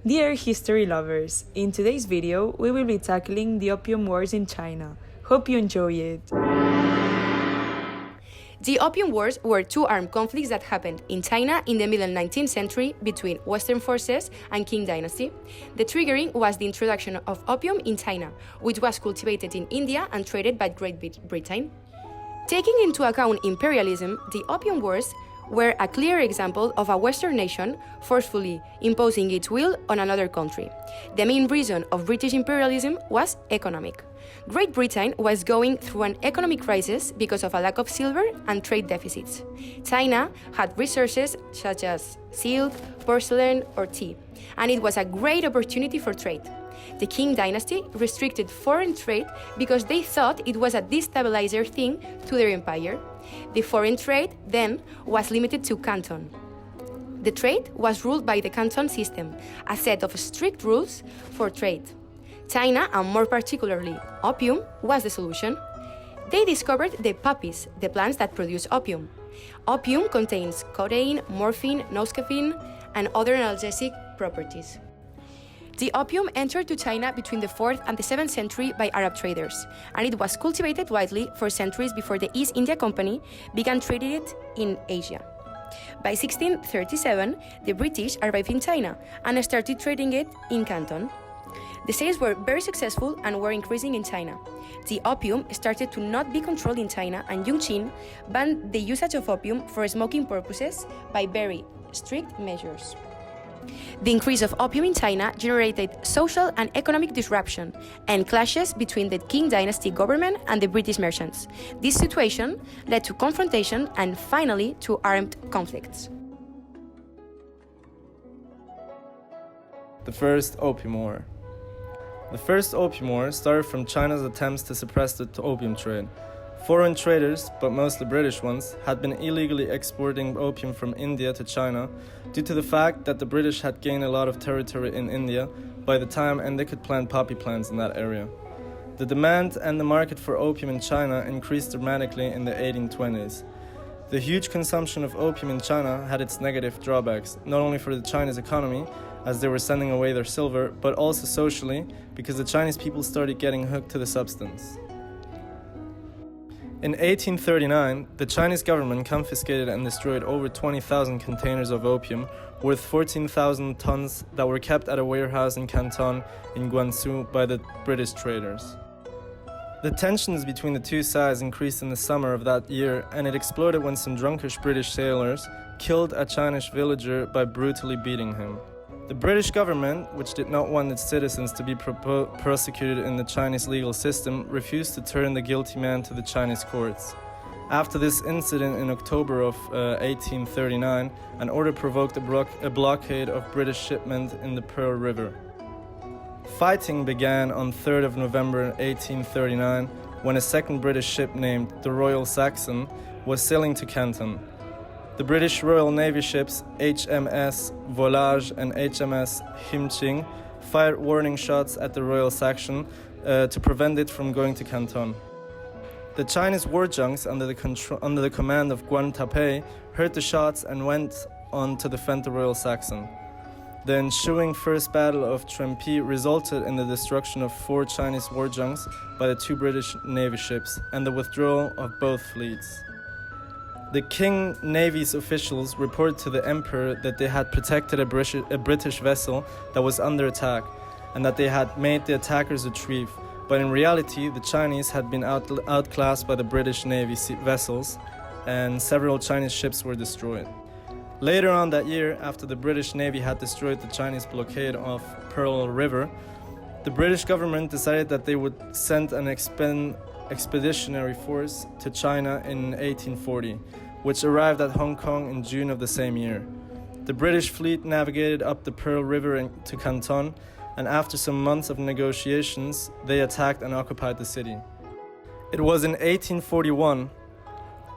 Dear history lovers, in today's video we will be tackling the Opium Wars in China. Hope you enjoy it. The Opium Wars were two armed conflicts that happened in China in the middle 19th century between Western forces and Qing dynasty. The triggering was the introduction of opium in China, which was cultivated in India and traded by Great Britain. Taking into account imperialism, the Opium Wars were a clear example of a Western nation forcefully imposing its will on another country. The main reason of British imperialism was economic. Great Britain was going through an economic crisis because of a lack of silver and trade deficits. China had resources such as silk, porcelain, or tea, and it was a great opportunity for trade. The Qing dynasty restricted foreign trade because they thought it was a destabilizer thing to their empire. The foreign trade then was limited to Canton. The trade was ruled by the Canton system, a set of strict rules for trade. China, and more particularly opium, was the solution. They discovered the poppies, the plants that produce opium. Opium contains codeine, morphine, noscapine, and other analgesic properties. The opium entered to China between the 4th and the 7th century by Arab traders, and it was cultivated widely for centuries before the East India Company began trading it in Asia. By 1637, the British arrived in China and started trading it in Canton. The sales were very successful and were increasing in China. The opium started to not be controlled in China, and Yung Qin banned the usage of opium for smoking purposes by very strict measures. The increase of opium in China generated social and economic disruption and clashes between the Qing dynasty government and the British merchants. This situation led to confrontation and finally to armed conflicts. The First Opium War. The First Opium War started from China's attempts to suppress the opium trade. Foreign traders, but mostly British ones, had been illegally exporting opium from India to China due to the fact that the British had gained a lot of territory in India by the time and they could plant poppy plants in that area. The demand and the market for opium in China increased dramatically in the 1820s. The huge consumption of opium in China had its negative drawbacks, not only for the Chinese economy, as they were sending away their silver, but also socially, because the Chinese people started getting hooked to the substance. In 1839, the Chinese government confiscated and destroyed over 20,000 containers of opium, worth 14,000 tons, that were kept at a warehouse in Canton in Guangzhou by the British traders. The tensions between the two sides increased in the summer of that year, and it exploded when some drunkish British sailors killed a Chinese villager by brutally beating him. The British government, which did not want its citizens to be prosecuted in the Chinese legal system, refused to turn the guilty man to the Chinese courts. After this incident in October of 1839, an order provoked a blockade of British shipment in the Pearl River. Fighting began on 3rd of November 1839 when a second British ship named the Royal Saxon was sailing to Canton. The British Royal Navy ships HMS Volage and HMS Himching fired warning shots at the Royal Saxon to prevent it from going to Canton. The Chinese war junks under the command of Guan Tapei heard the shots and went on to defend the Royal Saxon. The ensuing First Battle of Trempe resulted in the destruction of 4 Chinese war junks by the 2 British Navy ships and the withdrawal of both fleets. The Qing Navy's officials reported to the Emperor that they had protected a British vessel that was under attack and that they had made the attackers retrieve, but in reality the Chinese had been outclassed by the British Navy vessels and several Chinese ships were destroyed. Later on that year, after the British Navy had destroyed the Chinese blockade of Pearl River, the British government decided that they would send an expeditionary force to China in 1840, which arrived at Hong Kong in June of the same year. The British fleet navigated up the Pearl River to Canton, and after some months of negotiations, they attacked and occupied the city. It was in 1841.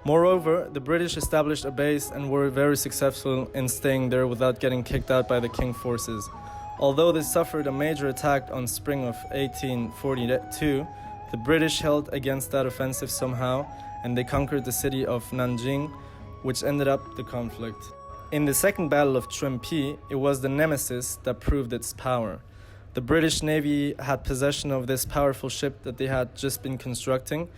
Moreover, the British established a base and were very successful in staying there without getting kicked out by the Qing forces. Although they suffered a major attack on spring of 1842, the British held against that offensive somehow, and they conquered the city of Nanjing, which ended up the conflict. In the Second Battle of Trempi, it was the Nemesis that proved its power. The British Navy had possession of this powerful ship that they had just been constructing.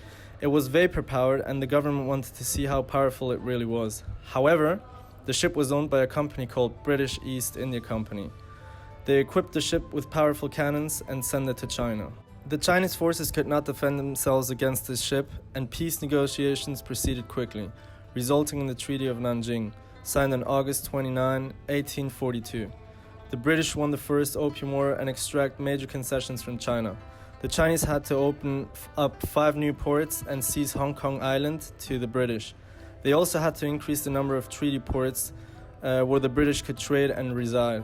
It was vapor-powered, and the government wanted to see how powerful it really was. However, the ship was owned by a company called British East India Company. They equipped the ship with powerful cannons and sent it to China. The Chinese forces could not defend themselves against this ship, and peace negotiations proceeded quickly, resulting in the Treaty of Nanjing, signed on August 29, 1842. The British won the First Opium War and extract major concessions from China. The Chinese had to open up 5 new ports and seize Hong Kong Island to the British. They also had to increase the number of treaty ports where the British could trade and reside.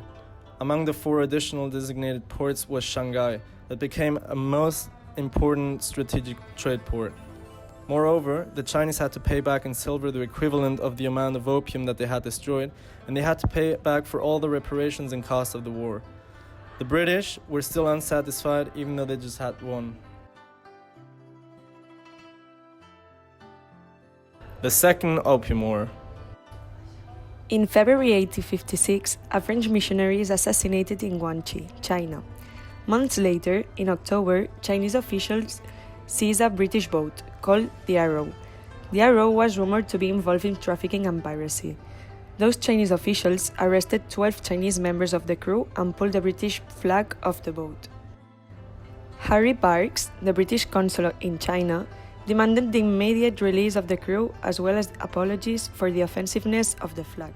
Among the 4 additional designated ports was Shanghai, that became a most important strategic trade port. Moreover, the Chinese had to pay back in silver the equivalent of the amount of opium that they had destroyed, and they had to pay back for all the reparations and costs of the war. The British were still unsatisfied, even though they just had won. The Second Opium War. In February 1856, a French missionary is assassinated in Guangxi, China. Months later, in October, Chinese officials seize a British boat called the Arrow. The Arrow was rumored to be involved in trafficking and piracy. Those Chinese officials arrested 12 Chinese members of the crew and pulled the British flag off the boat. Harry Parkes, the British consul in China, demanded the immediate release of the crew as well as apologies for the offensiveness of the flag.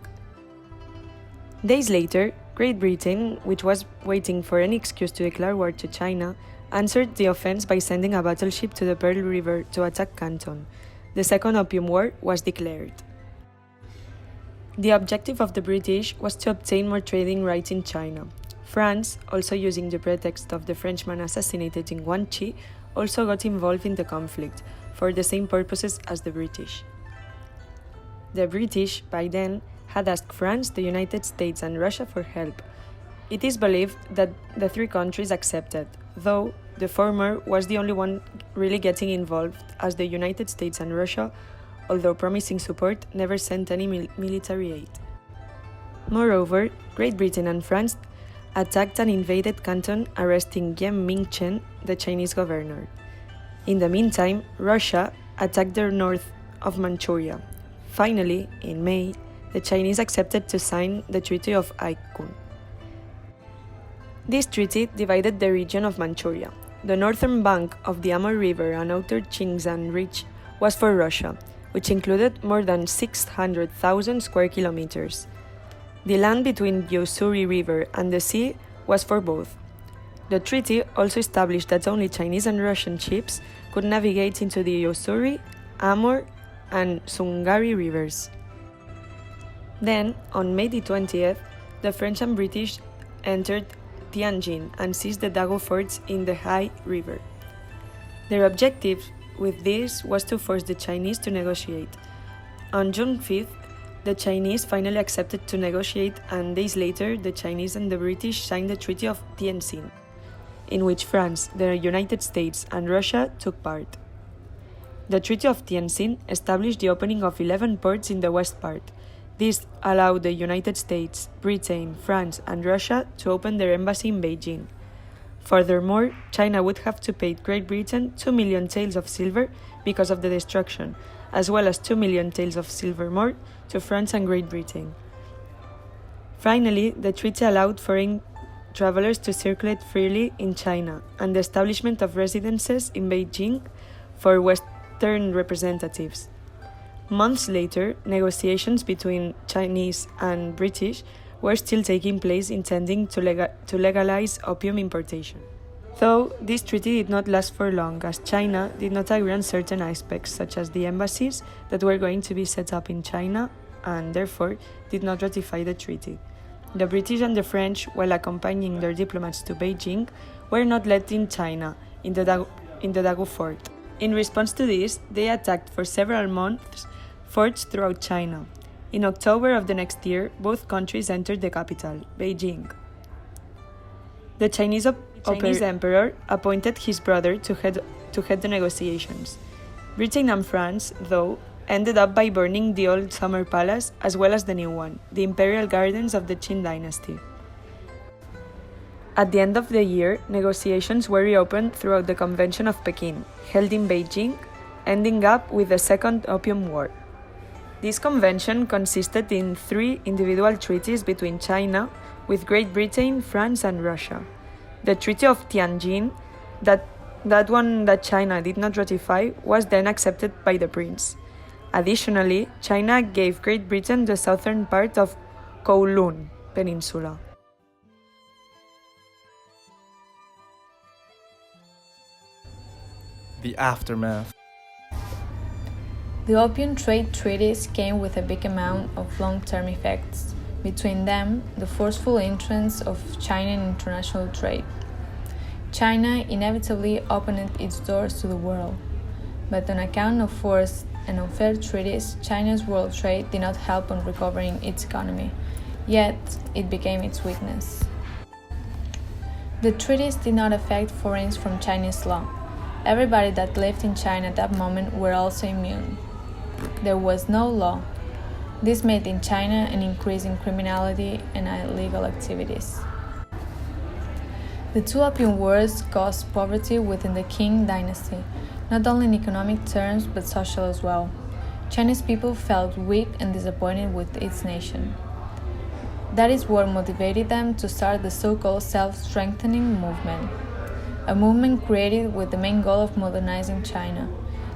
Days later, Great Britain, which was waiting for any excuse to declare war to China, answered the offense by sending a battleship to the Pearl River to attack Canton. The Second Opium War was declared. The objective of the British was to obtain more trading rights in China. France, also using the pretext of the Frenchman assassinated in Guangxi, also got involved in the conflict, for the same purposes as the British. The British, by then, had asked France, the United States, and Russia for help. It is believed that the 3 countries accepted, though the former was the only one really getting involved, as the United States and Russia, although promising support, never sent any military aid. Moreover, Great Britain and France attacked and invaded Canton, arresting Yan Mingchen, the Chinese governor. In the meantime, Russia attacked the north of Manchuria. Finally, in May, the Chinese accepted to sign the Treaty of Aikun. This treaty divided the region of Manchuria. The northern bank of the Amur River and outer Qingzhan Ridge was for Russia, which included more than 600,000 square kilometers. The land between the Ussuri River and the sea was for both. The treaty also established that only Chinese and Russian ships could navigate into the Ussuri, Amur, and Sungari rivers. Then, on May the 20th, the French and British entered Tianjin and seized the Dago forts in the Hai River. Their objective with this was to force the Chinese to negotiate. On June 5th, the Chinese finally accepted to negotiate, and days later, the Chinese and the British signed the Treaty of Tianjin, in which France, the United States, and Russia took part. The Treaty of Tianjin established the opening of 11 ports in the west part. This allowed the United States, Britain, France, and Russia to open their embassy in Beijing. Furthermore, China would have to pay Great Britain 2 million taels of silver because of the destruction, as well as 2 million taels of silver more to France and Great Britain. Finally, the treaty allowed foreign travelers to circulate freely in China and the establishment of residences in Beijing for Western representatives. Months later, negotiations between Chinese and British were still taking place, intending to legalize opium importation. Though this treaty did not last for long, as China did not agree on certain aspects, such as the embassies that were going to be set up in China, and therefore did not ratify the treaty. The British and the French, while accompanying their diplomats to Beijing, were not let in China, in the Dago fort. In response to this, they attacked for several months forts throughout China. In October of the next year, both countries entered the capital, Beijing. The Chinese emperor appointed his brother to head the negotiations. Britain and France, though, ended up by burning the old summer palace as well as the new one, the imperial gardens of the Qin dynasty. At the end of the year, negotiations were reopened throughout the Convention of Peking, held in Beijing, ending up with the Second Opium War. This convention consisted in 3 individual treaties between China, with Great Britain, France and Russia. The Treaty of Tianjin, that one that China did not ratify, was then accepted by the prince. Additionally, China gave Great Britain the southern part of Kowloon Peninsula. The aftermath. The opium trade treaties came with a big amount of long-term effects. Between them, the forceful entrance of China in international trade. China inevitably opened its doors to the world, but on account of forced and unfair treaties, China's world trade did not help on recovering its economy, yet it became its weakness. The treaties did not affect foreigners from Chinese law. Everybody that lived in China at that moment were also immune. There was no law. This made in China an increase in criminality and illegal activities. The 2 Opium Wars caused poverty within the Qing dynasty, not only in economic terms but social as well. Chinese people felt weak and disappointed with its nation. That is what motivated them to start the so-called self-strengthening movement, a movement created with the main goal of modernizing China.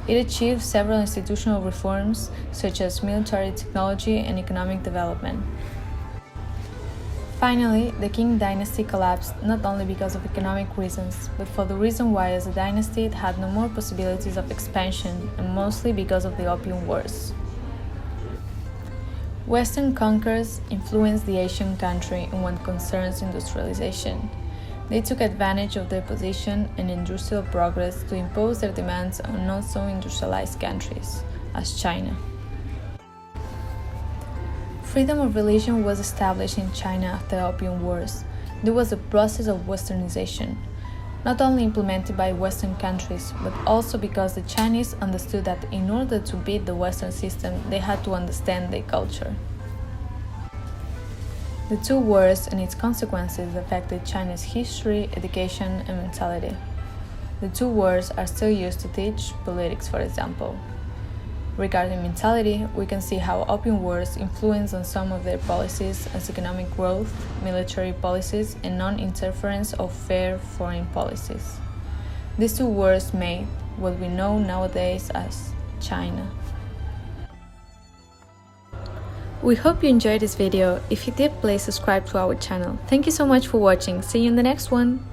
It achieved several institutional reforms, such as military technology and economic development. Finally, the Qing dynasty collapsed not only because of economic reasons, but for the reason why as a dynasty it had no more possibilities of expansion, and mostly because of the Opium Wars. Western conquerors influenced the Asian country in what concerns industrialization. They took advantage of their position and industrial progress to impose their demands on not so industrialized countries, as China. Freedom of religion was established in China after the Opium Wars. There was a process of westernization, not only implemented by Western countries, but also because the Chinese understood that in order to beat the Western system, they had to understand their culture. The 2 wars and its consequences affected China's history, education, and mentality. The 2 wars are still used to teach politics, for example. Regarding mentality, we can see how Opium Wars influenced on some of their policies as economic growth, military policies, and non-interference of fair foreign policies. These 2 wars made what we know nowadays as China. We hope you enjoyed this video. If you did, please subscribe to our channel. Thank you so much for watching. See you in the next one.